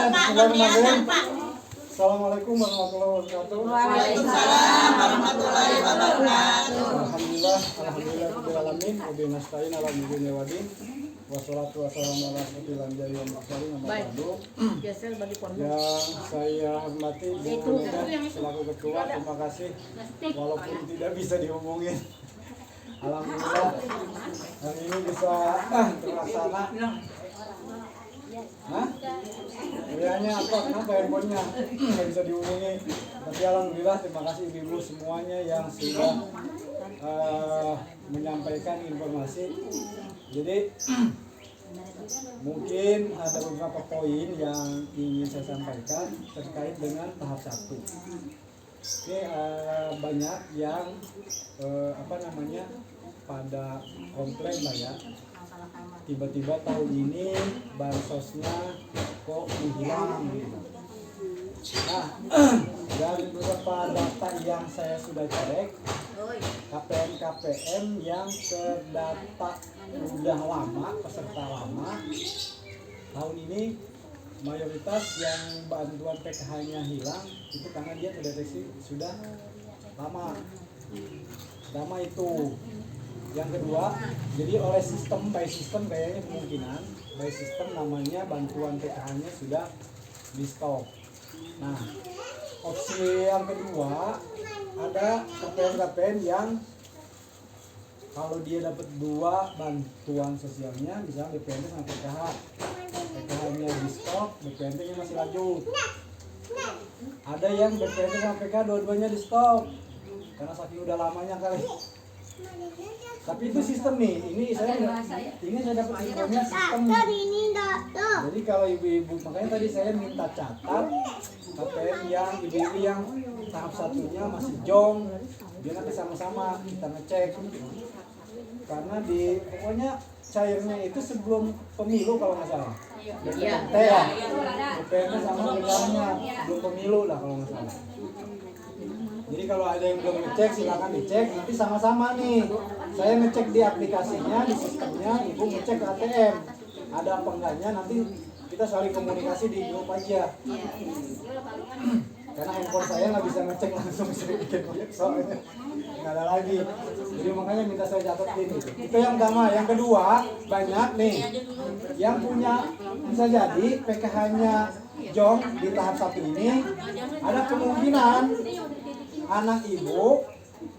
Bismillahirrahmanirrahim. Assalamualaikum warahmatullahi wabarakatuh. Waalaikumsalam warahmatullahi wabarakatuh. Alhamdulillah rabbil alamin wa bihi nasta'in ala umuri wadin. Wassalatu wassalamu ala asyrofil anbiya'i wal mursalin. Yang saya hormati Bu Nida selaku ketua, terima kasih walaupun tidak bisa dihubungin. Alhamdulillah hari ini bisa terlaksana. Kayaknya apa? Kenapa handphonenya nggak bisa dihubungi? Tapi alhamdulillah terima kasih ibu-ibu semuanya yang sudah menyampaikan informasi. Jadi mungkin ada beberapa poin yang ingin saya sampaikan terkait dengan tahap 1. Oke, banyak yang pada komplain lah ya. Tiba-tiba tahun ini bansosnya kok menghilang gitu. Nah, dari beberapa data yang saya sudah cek, KPM yang terdata udah lama, peserta lama, tahun ini mayoritas yang bantuan PKH-nya hilang itu karena dia terdeteksi sudah lama. Pertama itu. Yang kedua, jadi oleh sistem, by system kayaknya kemungkinan by system namanya bantuan PKH-nya sudah di stop. Nah, opsi yang kedua ada KPM yang kalau dia dapat 2 bantuan sosialnya, misalnya BPNT sama PKH, PKH-nya di stop, BPNT-nya masih lanjut. Ada yang BPNT sama PKH dua-duanya di stop karena saking udah lamanya kali. Tapi itu sistem nih, ini saya dapat infonya sistem. Jadi kalau ibu-ibu, makanya tadi saya minta catat KPM yang ibu-ibu yang tahap 1-nya masih jong, biar nanti sama-sama kita ngecek. Karena pokoknya cairnya itu sebelum pemilu kalau nggak salah. BPNT ya, BPNT sama PKH-nya sebelum pemilu lah kalau nggak salah. Jadi kalau ada yang belum ngecek silakan dicek, nanti sama-sama nih. Saya ngecek di aplikasinya, di sistemnya, ibu ngecek ke ATM. Ada apa enggaknya nanti kita saling komunikasi di grup aja. Karena handphone saya nggak bisa ngecek langsung saya bikin proyek soalnya nggak ada lagi. Jadi makanya minta saya catat ini. Itu yang pertama. Yang kedua, banyak nih yang punya bisa jadi PKH-nya jong di tahap 1 ini ada kemungkinan anak ibu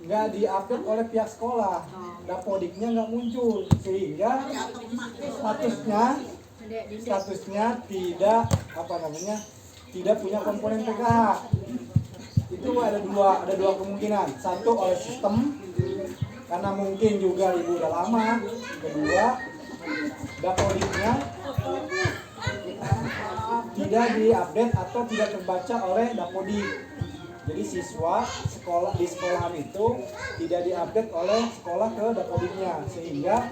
nggak diupdate oleh pihak sekolah, dapodiknya nggak muncul sehingga statusnya tidak tidak punya komponen PKH. Itu ada dua kemungkinan. Satu oleh sistem karena mungkin juga ibu udah lama. Kedua, dapodiknya tidak diupdate atau tidak terbaca oleh dapodik. Jadi siswa di sekolahan itu tidak diupdate oleh sekolah ke dapodiknya sehingga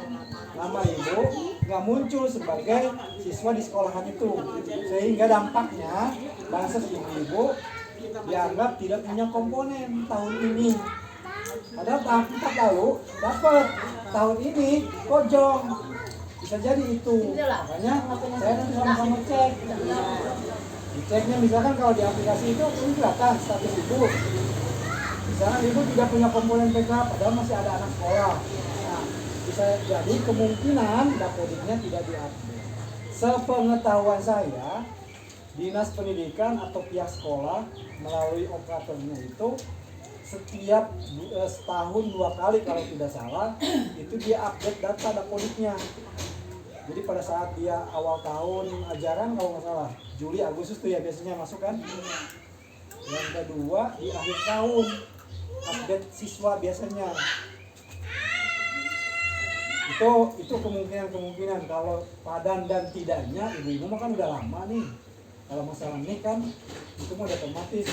nama ibu nggak muncul sebagai siswa di sekolahan itu, sehingga dampaknya bansos ibu dianggap tidak punya komponen tahun ini. Padahal tahun 4 lalu dapat, tahun ini kojong. Bisa jadi itu. Makanya saya nanti sama-sama cek. Diceknya misalkan kalau di aplikasi itu kelihatan status ibu. Misalkan ibu tidak punya komponen PKH padahal masih ada anak sekolah. Nah, bisa jadi kemungkinan dapodiknya tidak diupdate. Sepengetahuan saya, Dinas Pendidikan atau pihak sekolah melalui operatornya itu setiap setahun 2 kali kalau tidak salah itu dia update data dapodiknya. Jadi pada saat dia awal tahun ajaran kalau nggak salah Juli Agustus tuh ya biasanya masuk kan. Yang kedua di akhir tahun update siswa biasanya. Itu kemungkinan kalau padan dan tidaknya ibu-ibu mah kan udah lama nih. Kalau masalah nik kan itu mah udah otomatis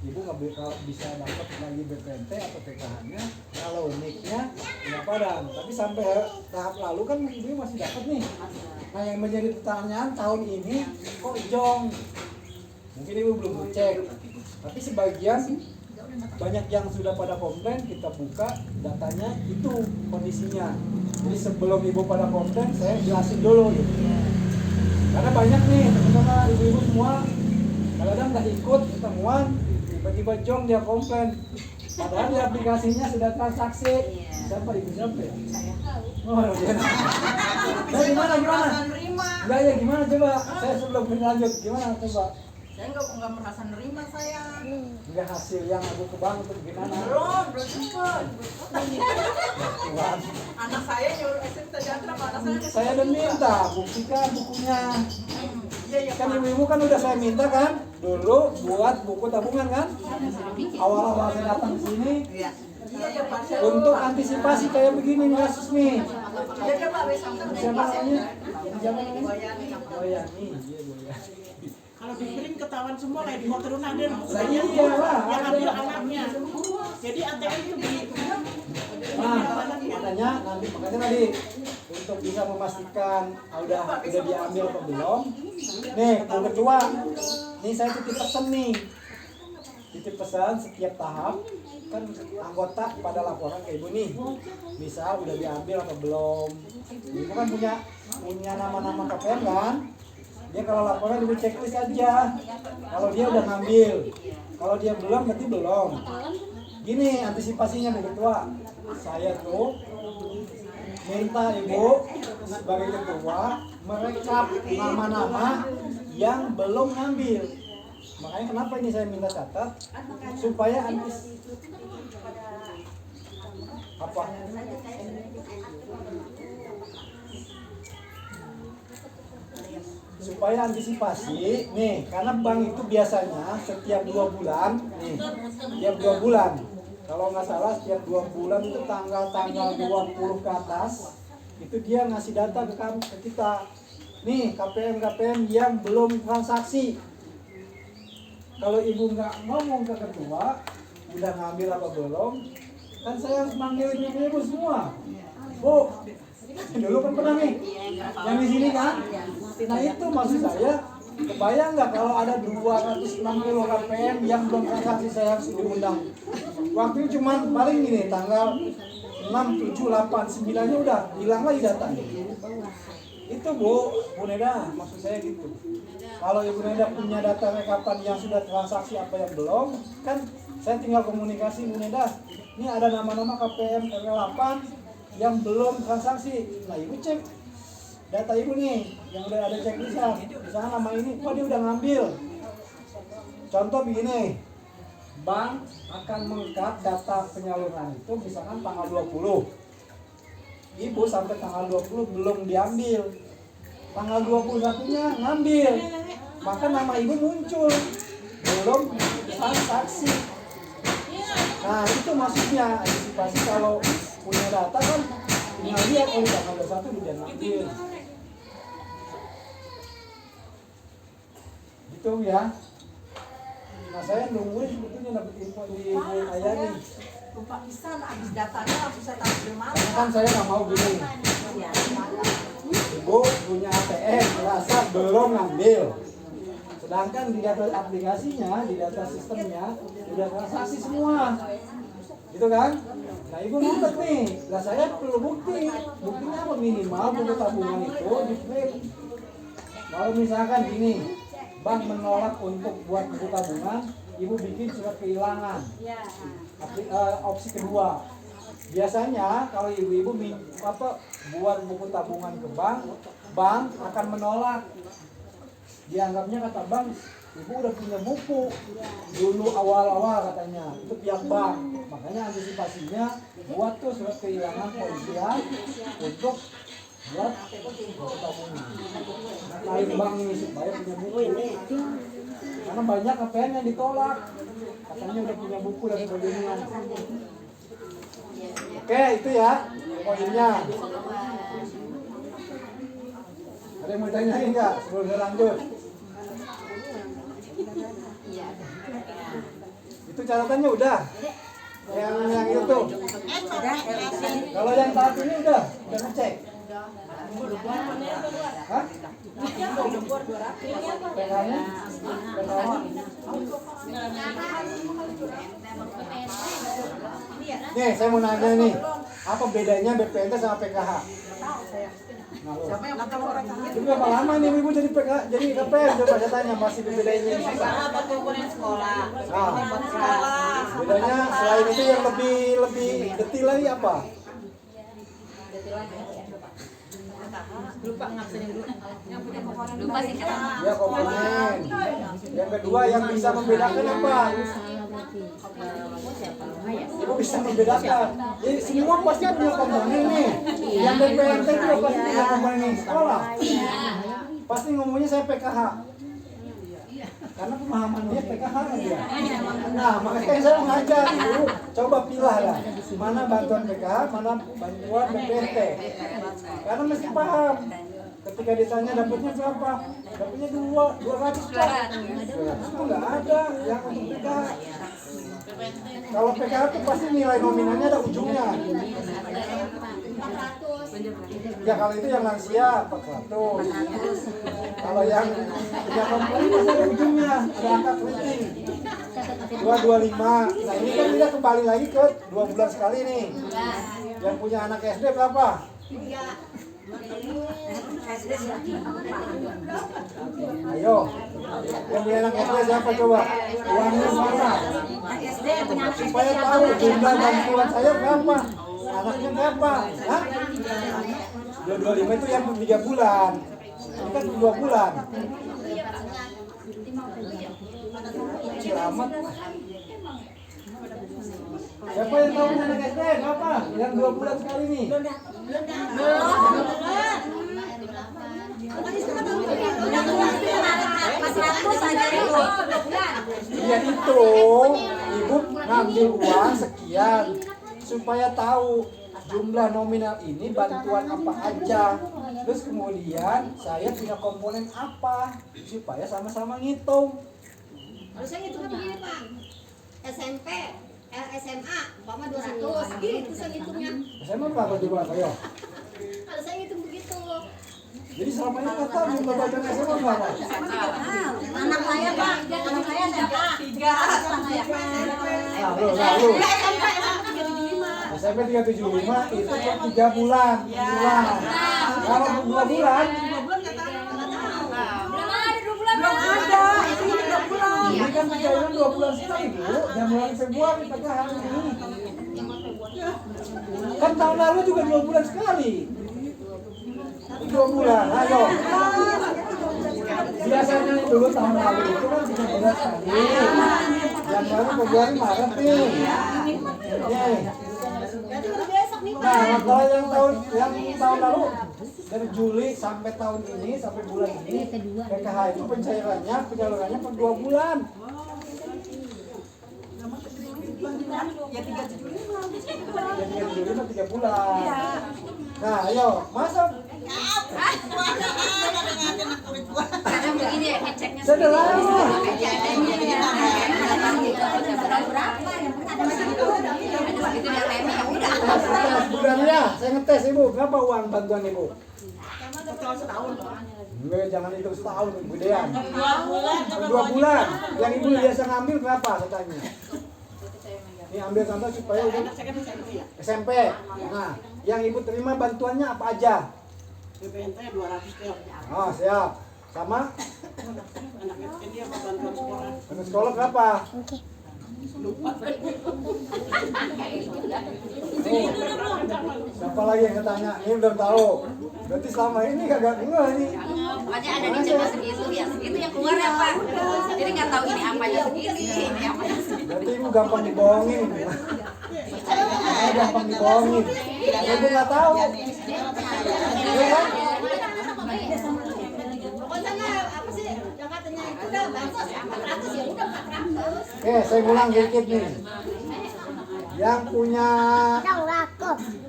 ibu nggak bisa dapat lagi BPNT atau PKH-nya kalau niknya nggak padan. Tapi sampai tahap lalu kan ibu masih dapat nih. Nah yang menjadi pertanyaan tahun ini kok jong? Mungkin ibu belum cek. Tapi sebagian banyak yang sudah pada komplain, kita buka datanya itu kondisinya. Jadi sebelum ibu pada komplain saya jelasin dulu gitu. Karena banyak nih teman-teman ibu-ibu semua kadang-kadang nggak ikut ketemuan, tiba-tiba jong dia komplain. Padahal di aplikasinya sudah transaksi. Siapa ibu siapa ya? Oh, dia. Nah, gimana? Enggak ya gimana coba? Saya sebelum lanjut gimana coba? Saya nggak merasa nerima saya. Enggak hasil yang aku ke bank itu gimana? Belum sempat. Anak saya nyuruh SMP Jatra, anak Saya udah minta buktikan bukunya. Iya, Kan ibu-ibu kan udah saya minta kan dulu buat buku tabungan kan. Awal-awal saya datang ke sini Iya, Pak. untuk antisipasi kayak begini nih kasus nih. Iya, Pak. Siapa namanya? Siapa namanya? Boyani. Boyani. Iya Boyani. Kalau di print ketahuan semua kayak di Hotel Naden Lah iya lah. yang ambil anaknya. Jadi ATM itu di Nah, makanya tadi untuk bisa memastikan udah diambil atau belum. Nih, Bu Ketua. Nih saya titip pesan nih. Titip pesan setiap tahap kan anggota pada laporan ke Ibu nih. Bisa udah diambil atau belum. Ibu kan punya nama-nama KPM kan? Dia kalau laporan di checklist aja. Kalau dia udah ngambil. Kalau dia belum berarti belum. Gini antisipasinya Bu Ketua. Saya tuh minta Ibu sebagai ketua merekap nama-nama yang belum ngambil. Makanya kenapa ini saya minta catat supaya supaya antisipasi nih, karena bank itu biasanya setiap 2 bulan nih, setiap 2 bulan kalau nggak salah setiap 2 bulan itu tanggal 20 ke atas itu dia ngasih data ke kita nih KPM yang belum transaksi. Kalau ibu nggak ngomong ke ketua udah ngambil apa belum, kan saya harus manggil ibu semua. Bu, dulu kan pernah nih yang di sini kan. Nah itu maksud saya, kebayang nggak kalau ada 260 KPM yang belum transaksi saya harus diundang. Waktu itu cuma paling gini tanggal 6, 7, 8, 9-nya udah hilang lagi datanya. Itu Bu Neda maksud saya gitu. Kalau Ibu Neda punya data rekapan yang sudah transaksi apa yang belum, kan saya tinggal komunikasi Bu Neda. Ini ada nama-nama KPM RW8 yang belum transaksi. Nah Ibu cek data Ibu nih yang udah ada checklistnya. Misalnya nama ini, wah dia udah ngambil. Contoh begini, bank akan mengkat data penyaluran itu misalkan tanggal 20. Ibu sampai tanggal 20 belum diambil. Tanggal 21-nya ngambil. Maka nama ibu muncul. Belum transaksi. Nah, itu maksudnya antisipasi kalau punya data kan tinggal lihat oh tanggal 21 dia ngambil. Gitu ya. Nah saya nungguin sebetulnya dapat info di Ayani. Lupa bisa habis datanya langsung saya taruh mana. Karena kan saya nggak mau gini. Ibu punya ATM merasa belum ngambil. Sedangkan di data aplikasinya, di data sistemnya sudah transaksi semua. Gitu kan? Nah ibu nuntut nih. Nah saya perlu bukti. Buktinya apa minimal buku tabungan itu di print. Kalau misalkan gini, bank menolak untuk buat buku tabungan, ibu bikin surat kehilangan. Opsi kedua, biasanya kalau ibu-ibu buat buku tabungan ke bank akan menolak. Dianggapnya kata bank, ibu udah punya buku dulu awal-awal katanya, itu pihak bank. Makanya antisipasinya buat tuh surat kehilangan polisian untuk buat buku tabungan. Lain bank ini supaya punya buku. Karena banyak KPM yang ditolak, katanya udah punya buku dan sebagainya. Oke, itu ya poinnya. Ada yang mau tanyain nggak sebelum saya lanjut? Itu catatannya udah. Yang itu. Kalau yang saat ini udah ngecek. Hah? PK-nya? Nih, saya mau nanya nih, apa bedanya BPNT sama PKH? Nah, lo. Siapa yang punya orang kaya? Itu berapa lama nih ibu jadi jadi KPR? Coba saya tanya masih dibedainnya ini. Buat komponen sekolah. Nah, Buat sekolah. bedanya selain itu yang lebih detail lagi apa? Lupa ngabsenin dulu. Yang punya komponen lupa sih Ya komponen. Yang kedua yang bisa membedakan apa? Ibu bisa membedakan. Jadi semua pasti punya komponen nih. Yang DPRT juga pasti punya komponen di sekolah. Pasti ngomongnya saya PKH. Karena pemahaman dia PKH kan dia. Nah, makanya saya mengajar ibu, coba pilah lah. Mana bantuan PKH, mana bantuan DPRT. Karena mesti paham. Ketika ditanya dapatnya berapa? Dapatnya 200 Pak. Itu nggak ada yang untuk PKH. Kalau PKH itu pasti nilai nominalnya ada ujungnya. Ya kalau itu yang lansia 400. Kalau yang komponen pasti ada ujungnya, ada angka keriting 225. Nah ini kan kita kembali lagi ke 2 bulan sekali nih. Yang punya anak SD berapa? Ayo, yang punya anak SD siapa coba? Uangnya mana? Supaya tahu jumlah bantuan saya berapa, anaknya berapa? Hah? 225 itu yang 3 bulan. Ini kan 2 bulan. Kecil amat. Siapa yang tahu anak SD berapa? Yang 2 bulan sekali nih. Ya itu, ibu ngambil uang sekian supaya tahu jumlah nominal ini bantuan apa aja. Terus kemudian saya punya komponen apa supaya sama-sama ngitung. Harusnya ngitungnya begini Pak, SMP, SMA, umpama 200, gitu saya ngitungnya. SMA berapa coba ayo? Kalau saya ngitung begitu. Jadi selama ini kata jumlah bantuan SMA berapa? Anak saya Pak, anak saya siapa? 3. Lalu. SMP 375 itu per 3 bulan. Kalau 2 bulan, Belum ada. Itu 3 bulan. ini kan pencairan 2 bulan sekali Bu. Januari Februari pada hari ini. Kan tahun lalu juga 2 bulan sekali. 2 bulan, ayo. Biasanya dulu tahun lalu itu kan 3 bulan sekali. Januari Februari Maret nih. Nih. Nah, kalau yang tahun lalu dari Juli sampai tahun ini sampai bulan ini PKH itu pencairannya penyalurannya per 2 bulan. Ya 375. Jadi yang Juli itu 3 bulan. Nah, ayo masuk. Kadang begini ya ngeceknya. Sederhana. Bulannya saya ngetes ibu, berapa uang bantuan ibu? Enggak, jangan hitung setahun, gedean. 2 bulan. Yang ibu biasa ngambil berapa saya tanya? Ini ambil contoh supaya udah SMP. Nah, yang ibu terima bantuannya apa aja? BPNT 200 tiap. Oh, siap. Sama? Anak SD dia apa bantuan sekolah? Bantuan sekolah berapa? Siapa lagi yang tanya? Ini belum tahu. Berarti selama ini kagak enggak ini. Pokoknya ada di jam segitu ya segitu yang keluar ya Pak. Jadi nggak tahu ini apanya segini, ini apanya segini. Berarti ibu gampang dibohongin. Gampang dibohongin. Ibu nggak tahu. Iya kan? Pokoknya apa sih yang katanya itu udah bansos 400 ya udah 400. Oke, saya ulang dikit nih. Yang punya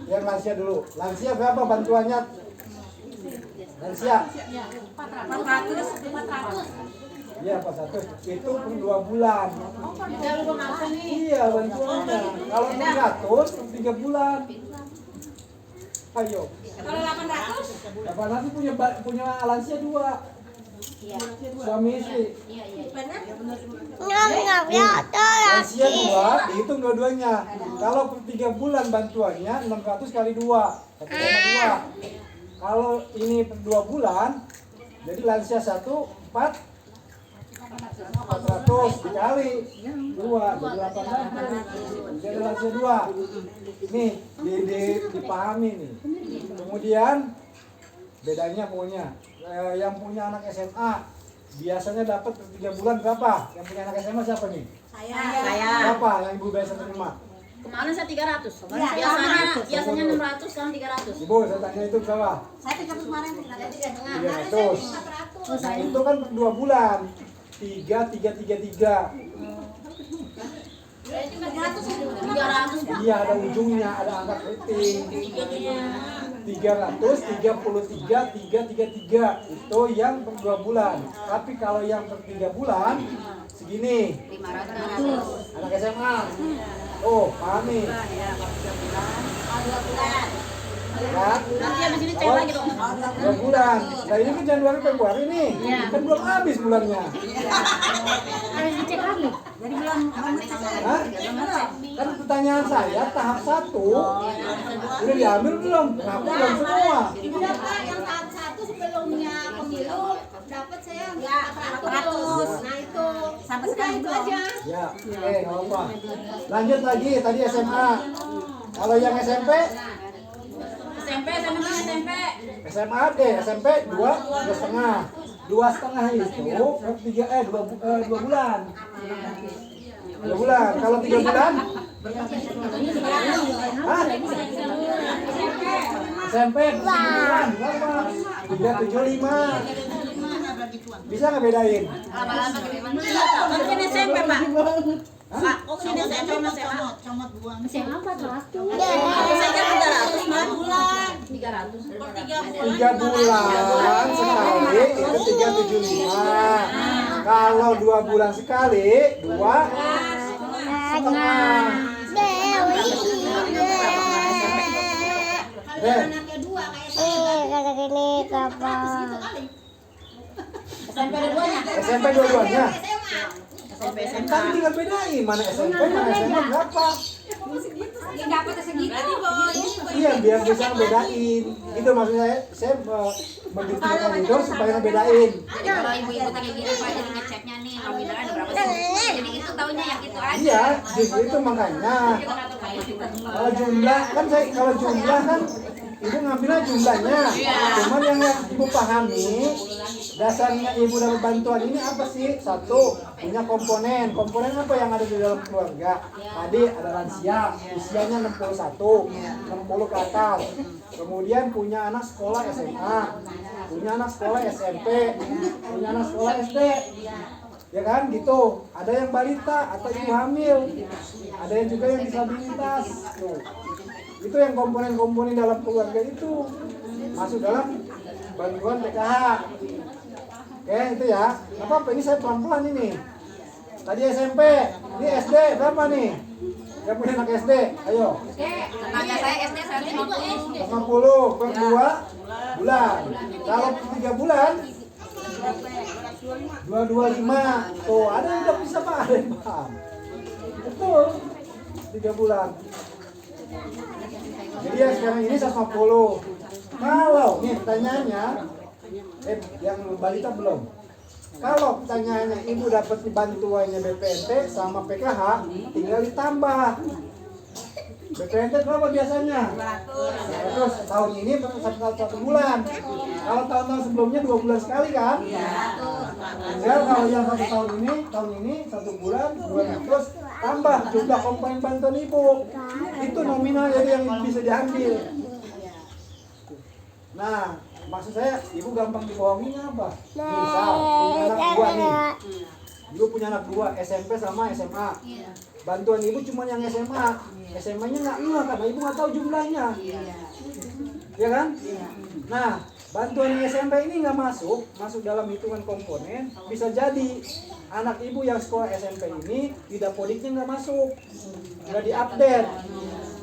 yang lansia dulu. Lansia berapa bantuannya? Lansia? 400. Iya, Pak Satu. Itu per 2 bulan. Iya, bantuannya. Kalau 300 per 3 bulan. Ayo. Kalau 800? 800 punya lansia 2. Suami istri. Lansia 2, dihitung dua-duanya. Kalau per 3 bulan bantuannya 600 kali 2, 1,2. Kalau ini 2 bulan, jadi lansia 1 400 dikali 2 jadi 800. Jadi lansia 2. Nih dipahami nih. Kemudian bedanya pokoknya yang punya anak SMA biasanya dapat 3 bulan berapa? Yang punya anak SMA siapa nih? Saya. Berapa yang ibu biasa terima? Kemarin saya 300. Iya, Biasanya 600, sekarang 300. Ibu saya tanya itu berapa? Saya 300 kemarin. 300. Nah itu kan 2 bulan. 3. 300. Iya ada ujungnya, ada angka keriting. 333. Itu yang per 2 bulan. Tapi kalau yang per 3 bulan segini. 500. Anak SMA. Oh, pahami. Kan? Nanti habis ini cek lagi dong. 2 bulan. Nah ini kan Januari Februari nih. Kan belum habis bulannya. Harus dicek lagi. Jadi belum Hah? Kan pertanyaan saya tahap 1 udah diambil belum? Nah, belum semua. Udah Pak, yang tahap 1 sebelumnya pemilu dapat saya 400. Nah itu Sampai udah sekarang itu belum. aja. Ya, oke, nggak apa. Lanjut lagi, tadi SMA. Kalau yang SMP, SMP, SMP. SMA deh, SMP 2,5. 2,5 itu per 2 bulan. 2 bulan. Kalau 3 bulan? Hah? SMP 3 bulan. Berapa? 375. Bisa nggak bedain? Lama-lama gede banget. Mungkin SMP, Pak. Pak, kok sini SMP Mas ya? SMA 400. Saya kan 300, Mas. 300. 3 bulan sekali itu 375. Kalau 2 bulan sekali 2,5. Anaknya 2 kayak saya. SMP ada duanya. SMP dua-duanya. SMP, SMP. Kan tinggal bedain mana SMP mana SMA berapa. Yang dapat segitu. Iya biar bisa bedain. Itu maksud saya mendetailkan itu supaya ngebedain. Jadi kalau ibu-ibu kayak gini Pak, jadi ngeceknya nih nominalnya ada berapa sih? Jadi itu taunya yang itu aja. Iya, justru itu makanya. Kalau jumlah kan kalau jumlah kan ibu ngambilnya jumlahnya. Cuman yang ibu pahami dasarnya ibu dapat bantuan ini apa sih? 1, punya komponen. Komponen apa yang ada di dalam keluarga? Tadi ada lansia, usianya 61, 60 ke atas. Kemudian punya anak sekolah SMA, punya anak sekolah SMP, punya anak sekolah SD. Ya kan gitu. Ada yang balita atau ibu hamil. Ada yang juga yang disabilitas. Tuh. Itu yang komponen-komponen dalam keluarga itu masuk dalam bantuan PKH. Oke, itu ya. Nggak apa-apa, ini saya pelan-pelan ini. Tadi SMP, ini SD berapa nih? Yang punya anak SD, ayo. Tetangga saya SD 150. 50 per 2 bulan. Kalau 3 bulan 225. Tuh, ada yang udah bisa Pak, ada yang paham. Betul. 3 bulan. Jadi yang sekarang ini 150. Kalau nih pertanyaannya yang balita belum. Kalau pertanyaannya ibu dapat bantuannya BPNT sama PKH, tinggal ditambah. BPNT berapa biasanya? 200. Tahun ini satu bulan. Kalau tahun-tahun sebelumnya 2 bulan sekali kan? Tinggal kalau yang 1 tahun ini 1 bulan 200 tambah jumlah komponen bantuan ibu. Itu nominal jadi yang bisa diambil. Nah, maksud saya ibu gampang dibohongin apa? Misal punya anak 2 nih. Ibu punya anak 2 SMP sama SMA. Bantuan ibu cuma yang SMA. SMA-nya nggak karena ibu nggak tahu jumlahnya. Ya kan? Nah, bantuan yang SMP ini nggak masuk dalam hitungan komponen. Bisa jadi anak ibu yang sekolah SMP ini tidak podiknya nggak masuk, nggak diupdate.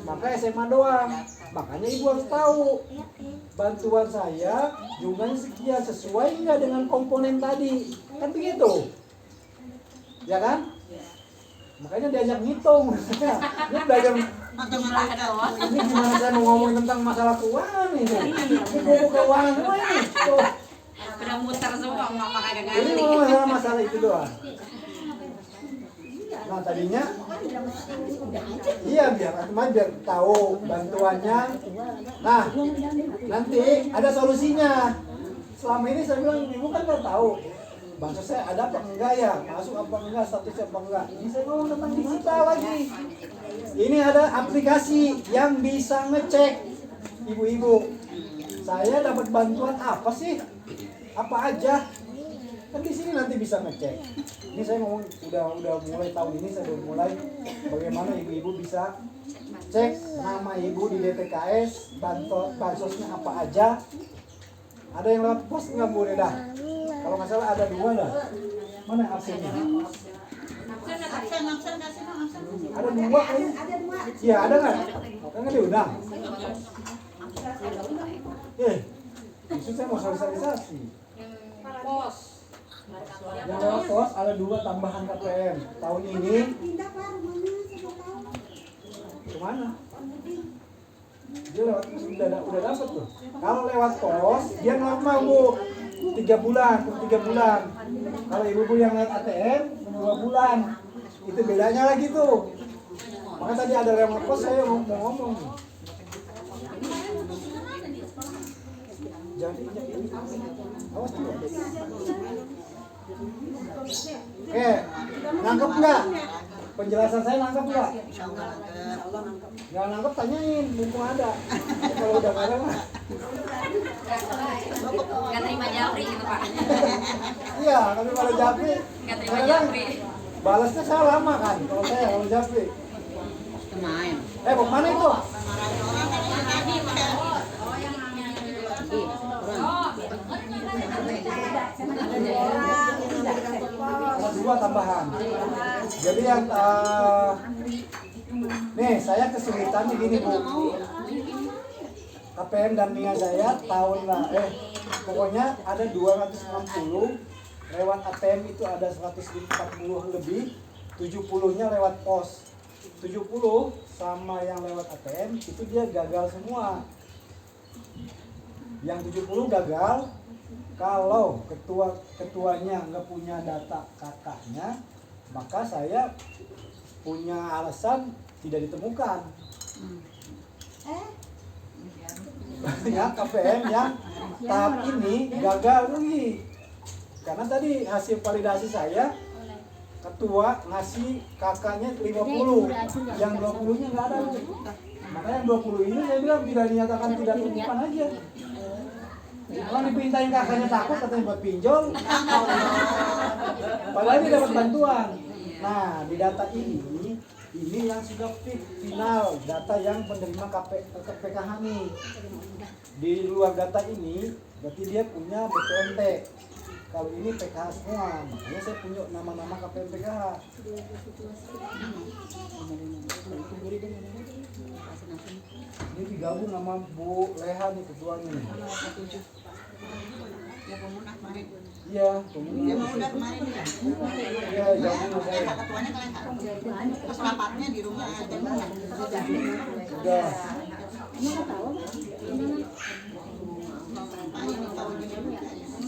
Maka SMA doang. Makanya ibu harus tahu bantuan saya jumlahnya sekian, sesuai nggak dengan komponen tadi, kan begitu, ya kan? Makanya diajak ngitung. Ini belajar Jumlah doang. ini gimana saya mau ngomong tentang masalah keuangan nih. Ini buku keuangan semua ini. Tuh. Udah muter semua, mama kagak Ini ngerti. mau masalah itu doang. Nah tadinya, iya biar tahu bantuannya. Nah nanti ada solusinya. Selama ini saya bilang ibu kan nggak tahu bansos saya ada apa enggak ya, masuk apa enggak, statusnya apa enggak. Ini saya ngomong tentang digital lagi. Ini ada aplikasi yang bisa ngecek ibu-ibu. Saya dapat bantuan apa sih? Apa aja? Kan di sini nanti bisa ngecek. Ini saya ngomong udah mulai tahun ini saya udah mulai bagaimana ibu-ibu bisa cek nama ibu di DTKS, bansosnya apa aja. Ada yang lewat pos nggak boleh dah. Kalau nggak salah ada 2 dah. Mana absennya? Ada 2 kayaknya. Iya ada nggak? Kan diundang. Maksud saya mau sosialisasi. Yang lewat pos ada 2 tambahan KPM. Tahun ini kemana? Dia lewat pos udah dapat tuh. Kalau lewat pos dia normal bu, 3 bulan per 3 bulan. Kalau ibu-ibu yang lewat ATM 2 bulan. Itu bedanya lagi tuh. Makanya tadi ada lewat pos saya mau ngomong. Jangan injak ini. Awas tuh. Oke, nangkep nggak? Penjelasan saya nangkep nggak? Nggak nangkep tanyain, mumpung ada. Kalau udah nggak ada mah. Nggak terima japri gitu pak. Iya, tapi kalau japri, Nggak terima kadang japri. balasnya saya lama kan. Kalau japri. Main. Mau kemana itu? Ada 2 tambahan. Jadi yang nih saya kesulitan gini bu. KPM dan Minga saya tahun lah pokoknya ada 260 lewat ATM itu ada 140 lebih, 70-nya lewat pos. 70 sama yang lewat ATM itu dia gagal semua. Yang 70 gagal kalau ketuanya nggak punya data kakaknya, maka saya punya alasan tidak ditemukan. Ya KPM yang tahap ini gagal lagi. Karena tadi hasil validasi saya ketua ngasih kakaknya 50, yang 20-nya nggak ada. Makanya yang 20 ini saya bilang tidak dinyatakan tidak titipan aja. Kalau dipintain kakaknya takut katanya buat pinjol. Padahal dia dapat bantuan. Nah di data ini yang sudah final data yang penerima PKH nih. Di luar data ini berarti dia punya BPNT. Kalau ini PKH semua, makanya saya punya nama-nama KPM PKH. Ini digabung sama Bu Leha nih ketuanya nih. Iya, Udah kemarin ya. Iya, gabung sama saya. Ketuanya kalian pas rapatnya di rumah aja. Udah.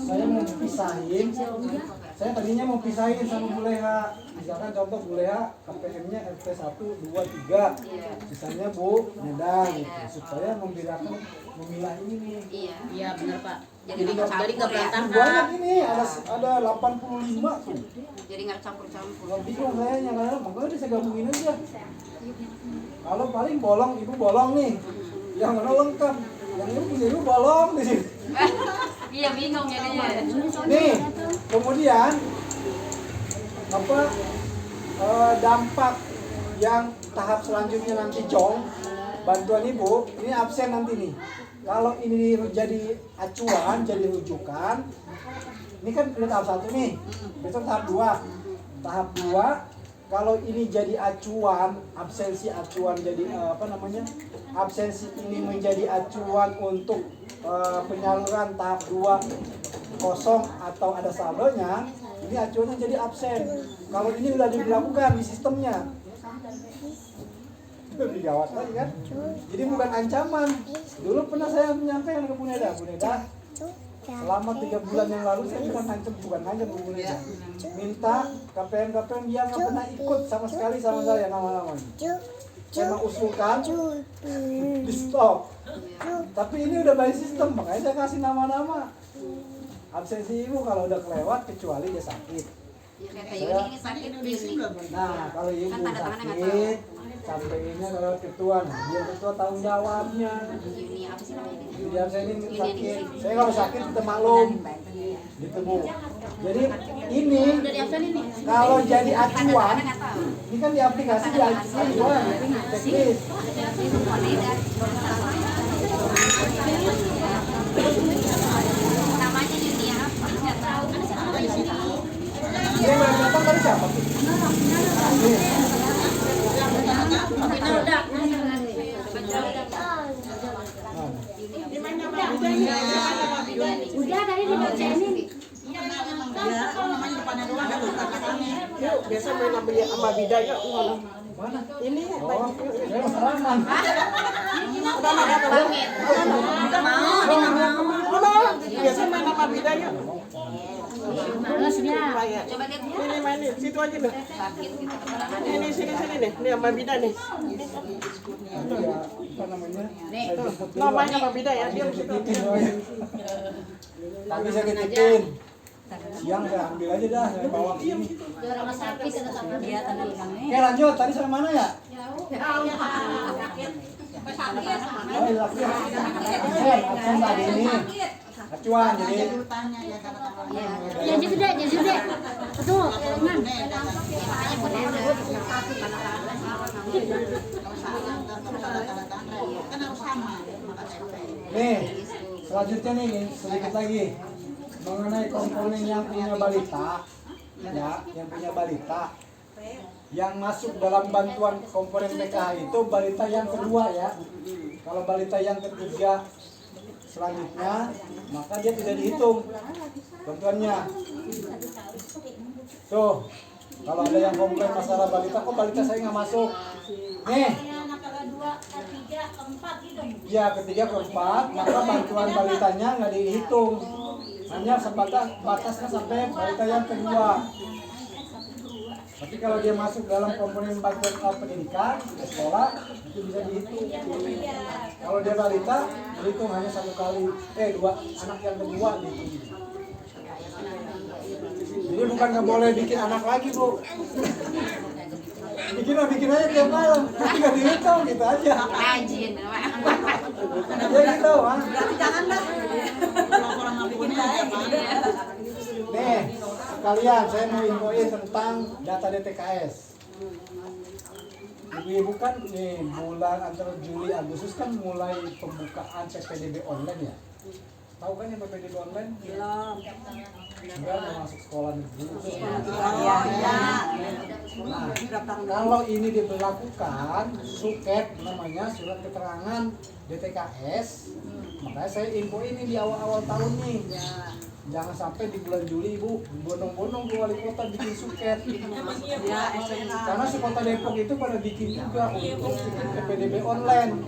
Saya mau pisahin. Saya tadinya mau pisahin sama Bu Leha. Misalkan contoh Bu Leha KPM-nya RT 1, 2, 3. Sisanya Bu Medan gitu. Supaya memilah ini nih. Iya benar pak. Jadi nggak berantakan. Banyak ini ada 85 tuh. Jadi nggak campur-campur. Nggak bingung saya nyala, makanya bisa gabungin aja. Kalau paling bolong, ibu bolong nih. Yang mana lengkap? Yang ini punya ibu bolong di sini. Iya bingung jadinya. Nih, kemudian dampak yang tahap selanjutnya nanti Jong, bantuan ibu, ini absen nanti nih. Kalau ini jadi acuan, jadi rujukan, ini kan udah tahap 1 nih, besok tahap 2. Tahap 2, kalau ini jadi acuan, absensi acuan jadi absensi ini menjadi acuan untuk penyaluran tahap 2 kosong atau ada saldonya, ini acuannya jadi absen. Kalau ini udah dilakukan di sistemnya, lebih gawat lagi kan. Jadi bukan ancaman. Dulu pernah saya menyampaikan ke Bu Neda, selama 3 bulan yang lalu saya bukan ngancam Bu Neda, minta KPM dia nggak pernah ikut sama sekali sama saya nama-namanya. Saya mengusulkan di stop. Tapi ini udah by sistem, makanya saya kasih nama-nama. Absensi ibu kalau udah kelewat kecuali dia sakit. Kata Yuni ini sakit Yuni. Nah kalau ibu Kan tanda tangannya nggak sakit, sampainya kalau ketua, dia ketua tanggung jawabnya. Yuni apa sih namanya? Dia saya ini sakit, saya kalau sakit kita maklum, gitu Bu. Jadi ini kalau jadi acuan, ini kan di aplikasi di acuan, checklist. Namanya Yuni apa? Nggak tahu. Dia yang datang dari siapa? Udah tadi dibacain. Ya, namanya depannya doang kan tapi Yuk, biasa main sama Bida ya. Mana? Ini Oh, saya mau salaman. biasa main sama Bida ya. Terus dia. Coba lihat Ini main nih, situ aja nih. sakit gitu. Ini sini nih. Ini sama Bida nih. Ya, apa namanya? Saya jemput dulu. Namanya sama Bida ya. Dia situ. Tapi saya titipin. Siang saya ambil aja dah, saya bawa ke sini. Orang sakit ada sama dia tanda tangannya. Oke lanjut, tadi sampai mana ya? Oh iya, absen tadi ini. Acuan jadi. tanya ya karena Ya jadi deh. Betul, jangan. kan harus sama. Nih, selanjutnya nih sedikit lagi mengenai komponen yang punya balita, ya, yang punya balita, yang masuk dalam bantuan komponen PKH itu balita yang kedua ya. Kalau balita yang ketiga selanjutnya, maka dia tidak dihitung bantuannya. Tuh, kalau ada yang komplain masalah balita, kok balita saya nggak masuk? Nih, ya ketiga keempat, maka bantuan balitanya nggak dihitung. Hanya batasnya sampai balita yang kedua. Tapi kalau dia masuk dalam komponen bantuan pendidikan di sekolah itu bisa dihitung. Kalau dia balita dihitung hanya 1 kali, 2 anak yang kedua dihitung. Jadi bukan nggak boleh bikin anak lagi Bu. Bikin aja tiap malam, tapi nggak dihitung gitu aja. Rajin, Ya gitu, ah. Berarti jangan dah. Kalau orang nggak bikin aja. Nih, sekalian saya mau infoin tentang data DTKS. Ibu-ibu kan nih bulan antara Juli Agustus kan mulai pembukaan PPDB online ya. Tahu kan yang PPDB online? Belum. Enggak mau masuk sekolah negeri. Iya, iya. Nah, kalau ini diberlakukan suket namanya surat keterangan DTKS, makanya saya info ini di awal-awal tahun nih. Jangan sampai di bulan Juli Ibu bondong-bondong ke wali kota bikin suket. Ya, SMA. Karena si kota Depok itu pada bikin juga untuk PPDB online.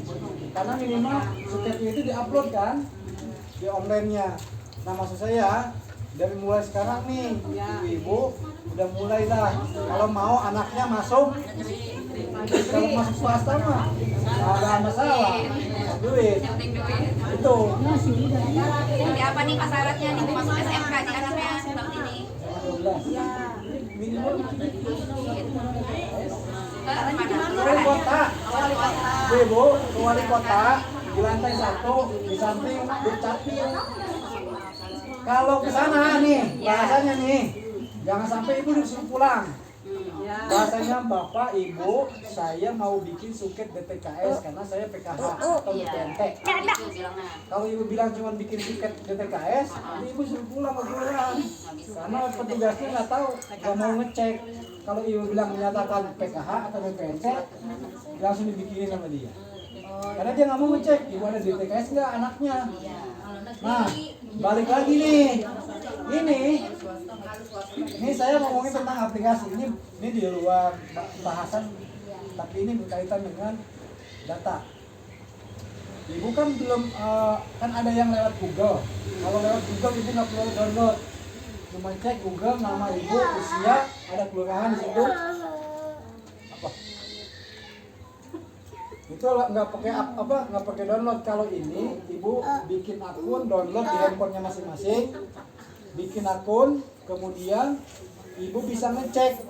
Karena minimal suketnya itu diupload kan di online-nya. Nah maksud saya dari mulai sekarang nih ibu-ibu udah mulai lah kalau mau anaknya masuk, kalau masuk swasta mah nggak ada masalah, duit itu. Jadi apa nih Pak syaratnya nih masuk SMK di anaknya tahun ini? 12 minimal Ke wali kota, ibu ke wali kota di lantai 1 di samping Dukcapil. Kalau ke sana nih bahasanya nih, jangan sampai ibu disuruh pulang. Bahasanya Bapak Ibu, saya mau bikin suket DTKS karena saya PKH atau DPNT. Kalau ibu bilang cuma bikin suket DTKS, ibu suruh pulang ke kelurahan. Karena petugasnya nggak tahu, nggak mau ngecek. Kalau ibu bilang menyatakan PKH atau DPNT, langsung dibikinin sama dia. Karena dia nggak mau ngecek, ibu ada DTKS nggak anaknya. Nah, balik lagi nih. Ini saya ngomongin tentang aplikasi ini di luar bahasan, tapi ini berkaitan dengan data. Ibu kan belum kan ada yang lewat Google. Kalau lewat Google ibu nggak perlu download, cuma cek Google nama ibu, usia, ada kelurahan di situ. Apa? Itu nggak pakai nggak pakai download. Kalau ini ibu bikin akun, download di handphonenya masing-masing, bikin akun, kemudian ibu bisa ngecek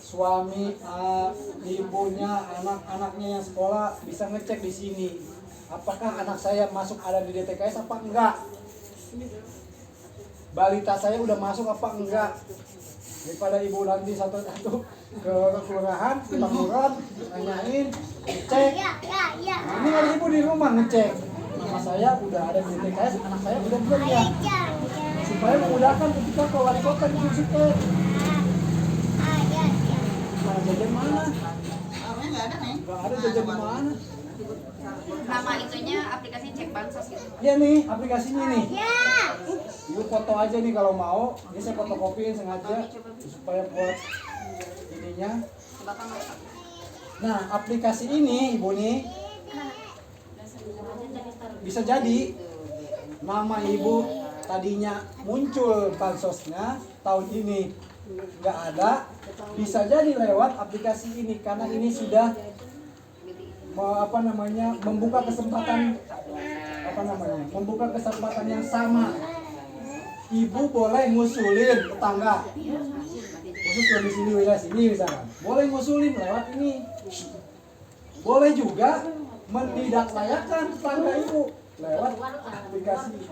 suami, ibunya, anak-anaknya yang sekolah, bisa ngecek di sini apakah anak saya masuk ada di DTKS apa enggak, balita saya udah masuk apa enggak. Daripada ibu nanti satu-satu ke kelurahan, ke lurah, nanyain, ngecek. Nah, ini kan ibu di rumah ngecek nama saya udah ada di DTKS, anak saya udah belum ya, supaya memudahkan ketika ke wali kota di situ. Mana jajan mana? Orangnya nggak ada nih. Nggak ada jajan di mana? Nama itunya aplikasi cek bansos gitu. Iya nih, aplikasinya nih. Ibu foto aja nih kalau mau. Ini saya fotokopiin sengaja supaya buat ininya. Coba kamu. Nah, aplikasi ini ibu nih bisa jadi nama ibu tadinya muncul bansosnya tahun ini nggak ada, bisa jadi lewat aplikasi ini karena ini sudah membuka kesempatan membuka kesempatan yang sama. Ibu boleh ngusulin tetangga, khusus di sini wilayah sini misalkan, boleh ngusulin lewat ini. Boleh juga menidaklayakkan tetangga ibu lewat aplikasi.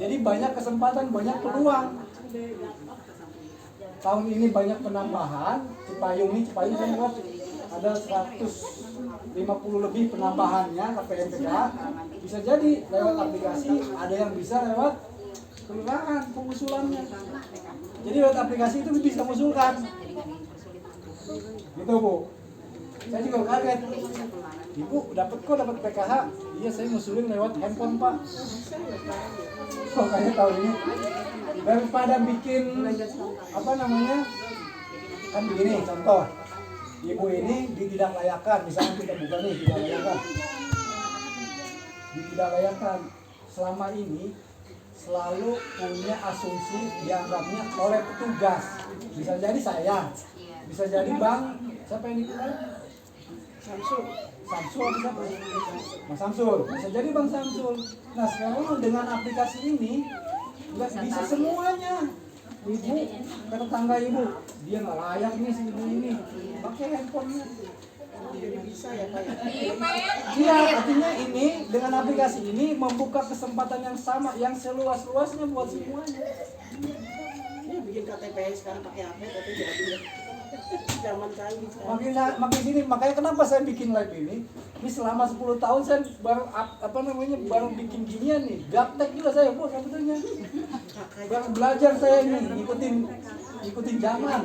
Jadi banyak kesempatan, banyak peluang. Tahun ini banyak penambahan. Cipayung saya buat ada 150 lebih penambahannya KPMPK. Bisa jadi lewat aplikasi, ada yang bisa lewat kelurahan pengusulannya. Jadi lewat aplikasi itu bisa mengusulkan. Gitu Bu. Saya juga kaget. Ibu dapat PKH. Iya, saya ngusulin lewat handphone Pak. Kok kayak tahun ini daripada bikin kan begini contoh. Ibu ini ditidaklayakkan, misalnya kita buka nih ditidaklayakkan. Selama ini selalu punya asumsi dianggapnya oleh petugas. Bisa jadi saya, bisa jadi Bang, siapa yang dikenal? Samsul atau siapa? Mas Samsul, bisa jadi Bang Samsul. Nah sekarang dengan aplikasi ini nggak bisa semuanya. Ibu, ke tetangga ibu, dia nggak layak nih si ibu ini, pakai handphonenya. Bisa ya Pak? Iya, artinya ini dengan aplikasi ini membuka kesempatan yang sama, yang seluas-luasnya buat semuanya. Ini bikin KTP sekarang pakai HP tapi jadi zaman canggih sekarang. Makin sini, makanya kenapa saya bikin live ini? Ini selama 10 tahun saya baru baru bikin ginian nih. Gaptek juga saya bos sebetulnya. Baru belajar saya nih, ikutin zaman.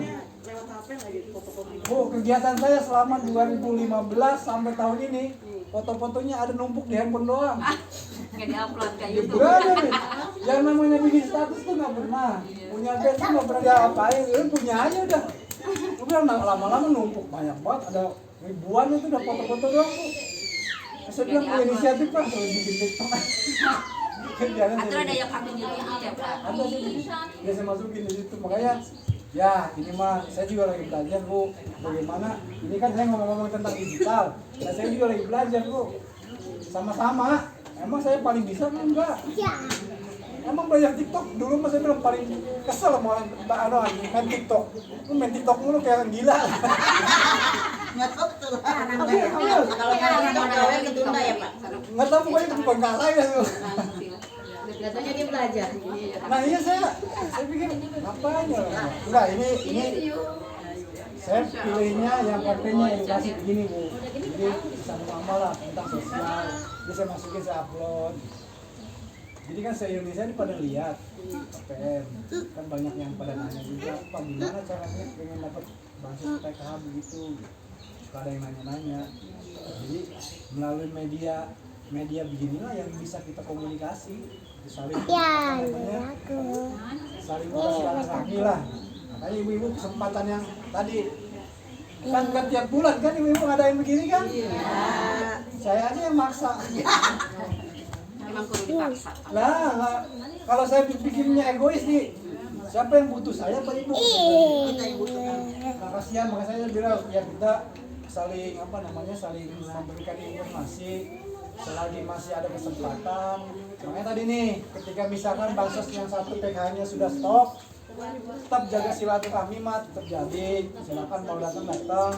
Lewat HP lagi foto-foto. Oh, kegiatan saya selama 2015 sampai tahun ini, foto-fotonya ada numpuk di handphone doang. Nggak di-upload ke YouTube. Gak ada nih. Yang namanya bikin status tuh nggak pernah. Punya band tuh nggak pernah diapain. Punya aja udah. Udah lama-lama numpuk banyak banget. Ada ribuan itu udah foto-foto doang tuh. Saya bilang punya inisiatif Pak, kalau bikin TikTok. Atau ada yang akun YouTube ya Pak? Ada sih. Ya saya masukin di situ. Makanya ya ini mah saya juga lagi belajar Bu. Bagaimana? Ini kan saya ngomong-ngomong tentang digital. Nah, saya juga lagi belajar Bu. Sama-sama. Emang saya paling bisa kan enggak? Emang belajar TikTok dulu mah saya bilang paling kesel sama main TikTok. Lu main TikTok mulu kayak gila. Nggak tahu tuh. Kalau TikTok gawe ketunda ya Pak. Nggak tahu pokoknya itu bukan kalah ya. Katanya dia belajar. Nah iya saya pikir ngapain ya? Enggak ini saya pilihnya yang kontennya edukasi begini Bu. Jadi sama-sama lah tentang sosial. Jadi saya masukin, saya upload. Jadi kan se-Indonesia ini pada lihat KPM, kan banyak yang pada nanya juga, Pak gimana caranya pengen dapat bansos PKH begitu? Suka ada yang nanya-nanya. Jadi melalui media beginilah yang bisa kita komunikasi. saling saling bersilaturahmi lah. Makanya ibu-ibu kesempatan yang tadi kan tiap bulan kan ibu-ibu ngadain begini kan? Saya aja yang maksa. Memang kudu dipaksa. Nah, kalau saya bikinnya egois nih, siapa yang butuh saya apa ibu? Kita yang butuhkan. Nah, kasihan, makanya saya bilang ya kita saling saling memberikan informasi selagi masih ada kesempatan. Makanya tadi nih, ketika misalkan bansos yang satu PKH-nya sudah stop, tetap jaga silaturahmi mat terjadi. Silakan mau datang.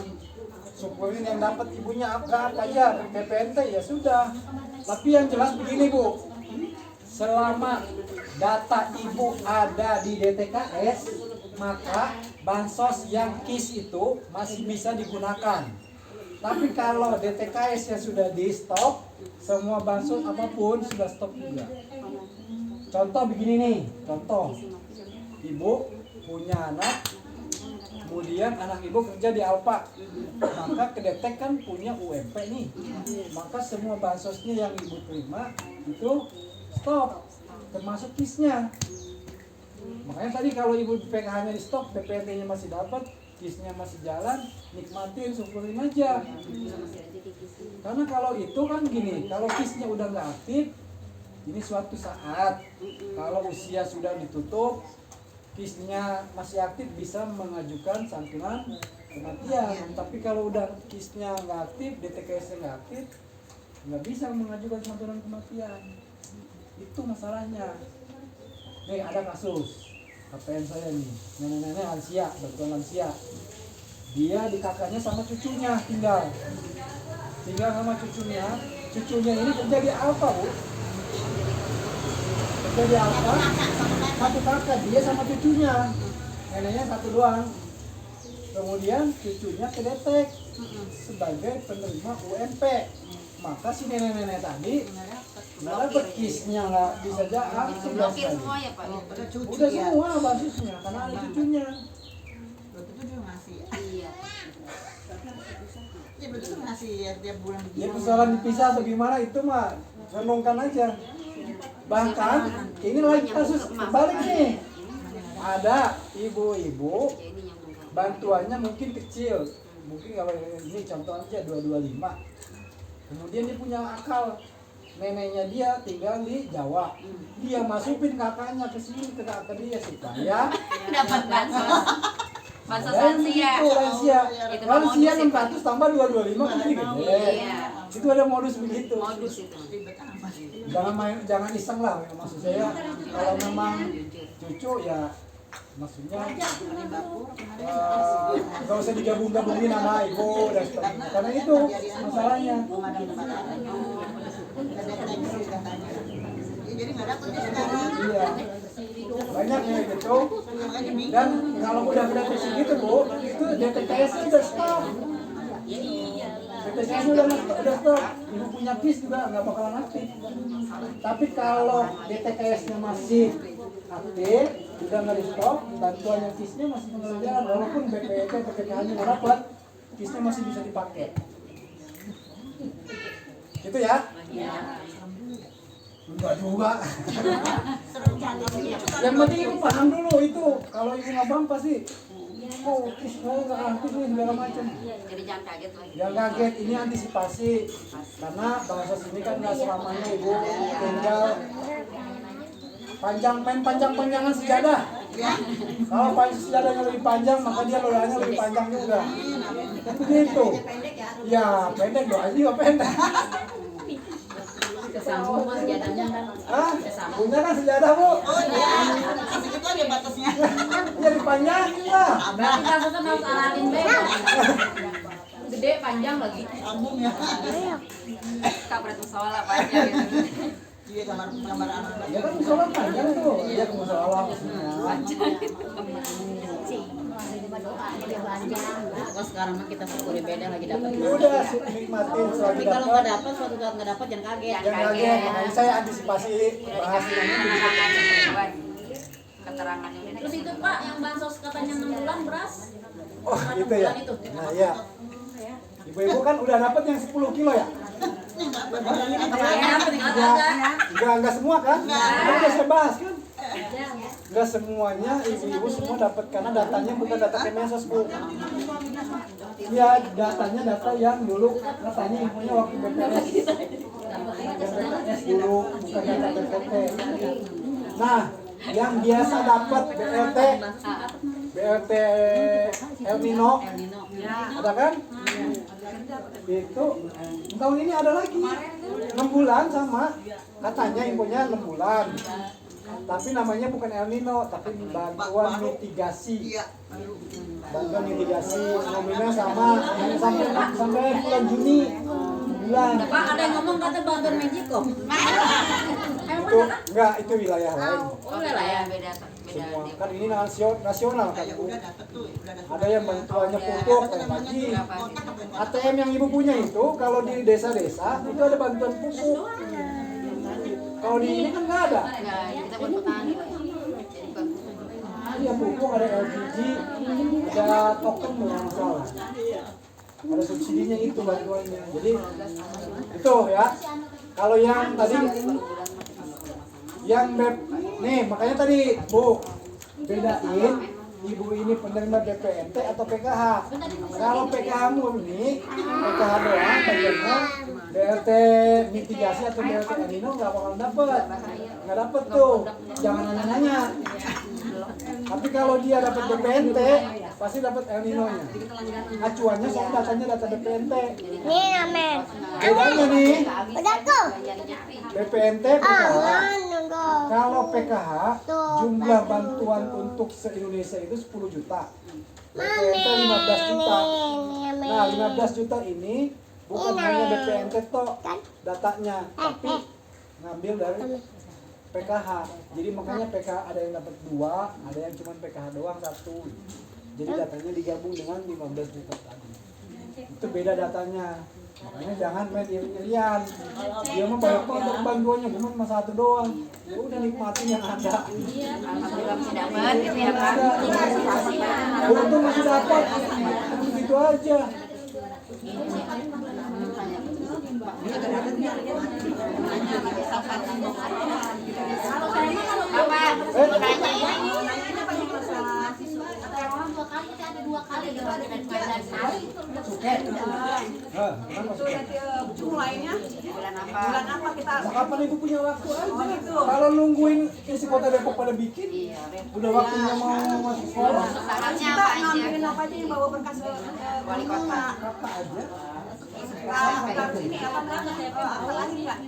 Syukurin yang dapat ibunya apa aja, PPNT ya sudah. Tapi yang jelas begini Bu, selama data ibu ada di DTKS, maka bansos yang KIS itu masih bisa digunakan. Tapi kalau DTKS yang sudah di stop, semua bansos apapun sudah stop juga. Contoh begini nih, contoh ibu punya anak, kemudian anak ibu kerja di Alfa, maka kedetek kan punya UMP nih, maka semua bansosnya yang ibu terima itu stop, termasuk KIS-nya. Makanya tadi kalau ibu PKH-nya di stop, PPNT-nya masih dapat, KIS-nya masih jalan, nikmatin, syukurin aja. Karena kalau itu kan gini, kalau KIS-nya udah nggak aktif, ini suatu saat kalau usia sudah ditutup, KIS-nya masih aktif bisa mengajukan santunan kematian. Tapi kalau udah KIS-nya nggak aktif, DTKS-nya nggak aktif, nggak bisa mengajukan santunan kematian. Itu masalahnya. Nih ada kasus KPN saya nih, nenek-nenek lansia, bantuan lansia. Dia di kakaknya sama cucunya tinggal sama cucunya. Cucunya ini kerja di Alfa Bu. Kerja di Alfa, satu kakak dia sama cucunya. Neneknya satu doang. Kemudian cucunya kedetek sebagai penerima UMP. Maka si nenek-nenek tadi nggak dapet KIS-nya, nggak bisa jalan. Blokir semua ya Pak. Udah cucu Udah ya. semua basisnya karena ada cucunya. Berarti itu dia ngasih ya. Iya. Ya berarti itu ngasih ya tiap bulan begini. Ya persoalan dipisah atau gimana itu mah renungkan aja. Bahkan ini lagi kasus balik nih. Ada ibu-ibu bantuannya mungkin kecil. Mungkin kalau ini contoh aja 225. Kemudian dia punya akal. Neneknya dia tinggal di Jawa. Dia masukin kakaknya ke sini ke kakak dia supaya Dapat bansos. Bansos ada yang lansia. begitu, lansia. Itu mah modus Lansia itu. 600 tambah 225 kan jadi gede. Iya. Itu ada modus begitu. Modus itu. Ribet amat. Jangan iseng lah maksud saya. Kalau memang cucu ya maksudnya nggak usah digabung-gabungin sama ibu dan seterusnya. Karena itu masalahnya. Jadi nggak dapet ya sekarang. Iya. Banyak ya gitu. Dan kalau udah segitu Bu, itu DTKS udah stop. DTKS udah stop. Ibu punya KIS juga nggak bakalan aktif. Tapi kalau DTKS-nya masih aktif, udah nggak di stop, bantuannya KIS-nya masih bisa jalan. Walaupun BPT PPKH-nya nggak dapat, KIS-nya masih bisa dipakai. Gitu ya? Enggak juga. Yang penting ibu paham dulu itu. Kalau ibu nggak paham pasti, oh KIS saya nggak aktif nih segala macam. Jadi jangan kaget lagi. Jangan kaget, ini antisipasi. Karena bansos ini kan nggak selamanya ibu tinggal panjang-panjangan sejadah. Kalau panjang sejadahnya lebih panjang, maka dia lodanya lebih panjang juga. Begitu. Ya pendek doa juga pendek. Kesambung mas jadanya kan. Ah, punya kan sejadah Bu? Oh iya, segitu aja batasnya. Ya dipanjangin lah. Berarti bansosnya harus aralin beda. Gede panjang lagi. Sambung ya. Kabret musola panjang gitu. Iya gambar anak. Ya kan musola panjang tuh. Iya ke musola maksudnya. Kok sekarang mah kita syukuri beda lagi dapat. Udah nikmatin selagi Tapi kalau dapat. nggak dapat, suatu saat nggak dapat jangan kaget. Jangan kaget. Makanya saya antisipasi bahas ini. Keterangannya udah. Terus itu Pak yang bansos katanya 6 bulan beras. Oh gitu ya. Nah iya. Ibu-ibu kan udah dapat yang 10 kilo ya? Enggak semua kan? Kan udah saya bahas kan? Enggak semuanya ibu-ibu semua dapat karena datanya bukan data Kemensos, Bu. Ya, datanya data yang dulu katanya infonya waktu BPS. BPS dulu bukan data BPT. Nah, yang biasa dapat BLT El Nino, ada kan? Itu tahun ini ada lagi 6 bulan sama, katanya infonya 6 bulan. Tapi namanya bukan El Nino, tapi bantuan mitigasi. Bantuan mitigasi nominal sama sampai bulan Juni. Bulan. Pak, ada yang ngomong kata bantuan Mexico. Itu enggak, itu wilayah lain. Boleh lah ya, beda Semua kan ini nasional kan, Bu. Ada yang bantuannya pupuk kayak lagi. ATM yang ibu punya itu kalau di desa-desa itu ada bantuan pupuk. Kalau di ini kan nggak ada. Kita buat petani Pak. Jadi bukan Ada pupuk, ada LPG, ada token nggak masalah. Ada subsidinya itu bantuannya. Jadi itu ya. Kalau yang tadi yang nih makanya tadi Bu bedain ibu ini penerima BPNT atau PKH. Kalau PKH murni, PKH doang bagiannya BLT mitigasi atau BLT El Nino nggak bakal nggak dapet tuh, jangan nanya-nanya. Tapi kalau dia dapat BPNT pasti dapat El Nino-nya. Acuannya soal datanya data BPNT. Nih Amen. Bedanya nih Udah tuh. BPNT PKH. Nunggu. Kalau PKH jumlah bantuan untuk se-Indonesia itu 10 juta. BPNT 15 juta. Nah, 15 juta ini bukan hanya BPNT toh datanya, tapi ngambil dari PKH. Jadi makanya PKH ada yang dapat 2, ada yang cuma PKH doang 1. Jadi datanya digabung dengan 15 juta tadi. Itu beda datanya. Makanya jangan main iri-irian. Dia mah banyak banget bantuannya, cuma 1 doang. Ya udah nikmatin yang ada. alhamdulillah masih dapat gitu ya Pak. Untung masih dapat. Gitu aja. Apa? Tanya ya. Suket. Kenapa suket? Mulainya Bulan apa? bulan apa kita? Nah, kapan ibu punya waktu aja? Kalau nungguin isi kota Depok pada bikin, Iya, udah waktunya mau masuk sekolah. syaratnya Kita apa aja? ngambilin apa aja yang bawa berkas Wali kota. Apa aja? Ini apa lagi enggak?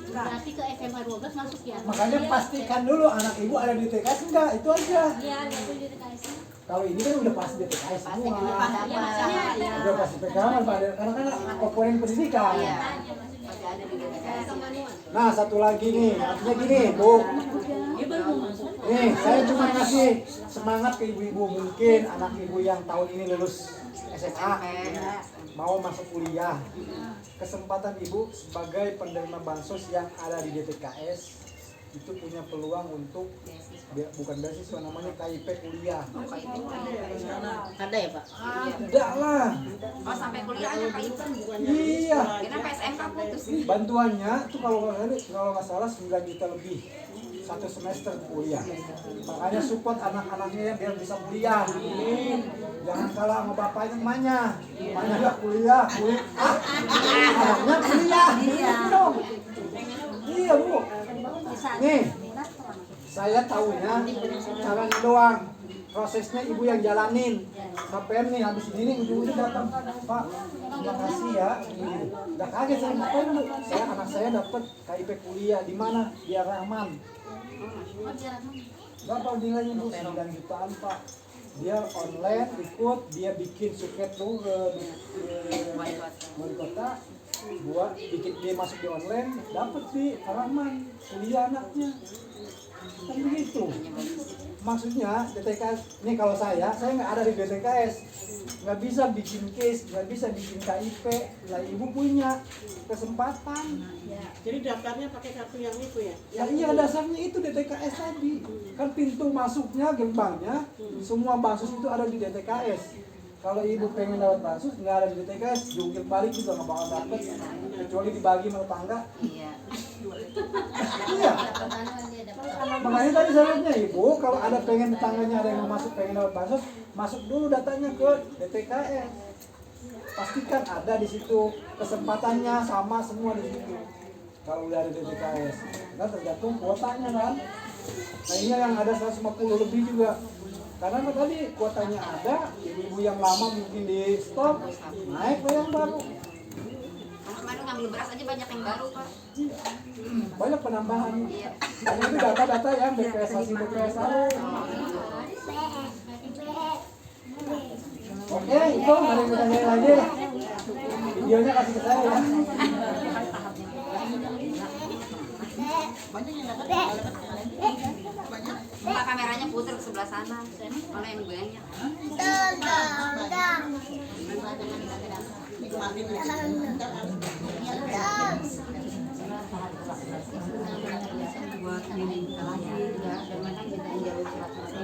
Berarti ke SMA 12 masuk ya? Makanya pastikan dulu anak ibu ada di TKS enggak, itu aja. Iya, itu di TKS. Kalau ini kan udah pasti di TKS Pasti semua. dapat. Udah pasti PKH karena kan komponen pendidikan. Iya. Masih ada di DKS. Nah, satu lagi nih, artinya gini, Bu. Nih, saya cuma kasih semangat ke ibu-ibu mungkin anak ibu yang tahun ini lulus SMA, mau masuk kuliah. Kesempatan ibu sebagai penerima bansos yang ada di DTKS itu punya peluang untuk bukan beasiswa, namanya KIP kuliah. Ada ya Pak? Tidak lah. Oh, sampai kuliahnya Pak itu. Iya. Kenapa SMK putus? Bantuannya tuh kalau nggak salah 9 juta lebih 1 semester kuliah. Makanya support anak-anaknya ya biar bisa kuliah. Jangan kalah sama bapaknya emaknya. Emaknya nggak kuliah, anaknya kuliah. Iya Bu. Nih, saya tahunya caranya doang. Prosesnya ibu yang jalanin. KPM nih habis ini ujung-ujung datang, Pak, terima kasih ya. Udah kaget saya ngapain Bu? Anak saya dapat KIP kuliah di mana? Di Rahman. Berapa nilainya Bu? 9 jutaan Pak. Dia online ikut, dia bikin suket tuh ke wali kota, buat bikin dia masuk di online, dapat di Rahman kuliah anaknya. Kan begitu. Maksudnya DTKS, nih kalau saya nggak ada di DTKS, nggak bisa bikin case, nggak bisa bikin KIP, lah ibu punya kesempatan. Jadi daftarnya pakai kartu yang itu ya? Ya iya, dasarnya itu DTKS tadi. Kan pintu masuknya, gerbangnya, semua bansos itu ada di DTKS. Kalau ibu pengen dapat bansos nggak ada di DTKS, jungkir balik juga nggak bakal dapet, kecuali dibagi sama tetangga. Iya. Iya. Makanya tadi saya lihatnya ibu, kalau ada pengen tetangganya ada yang mau masuk pengen dapat bansos, masuk dulu datanya ke DTKS. Pastikan ada di situ, kesempatannya sama semua di situ. Kalau udah ada DTKS, kan tergantung kuotanya kan. Nah ini yang ada 150 lebih juga. Karena tadi kuotanya ada, ibu-ibu yang lama mungkin di stop, naik ke yang baru. Kemarin ngambil beras aja banyak yang baru, Pak. Banyak penambahan. Iya. Karena itu data-data yang BPS hasil BPS ada. Oke, itu ada yang bertanya lagi. Videonya kasih ke saya ya. Mbak kameranya putar ke sebelah sana. Mana yang banyak? buat ini lagi juga, dan mereka kita yang jauh surat-surat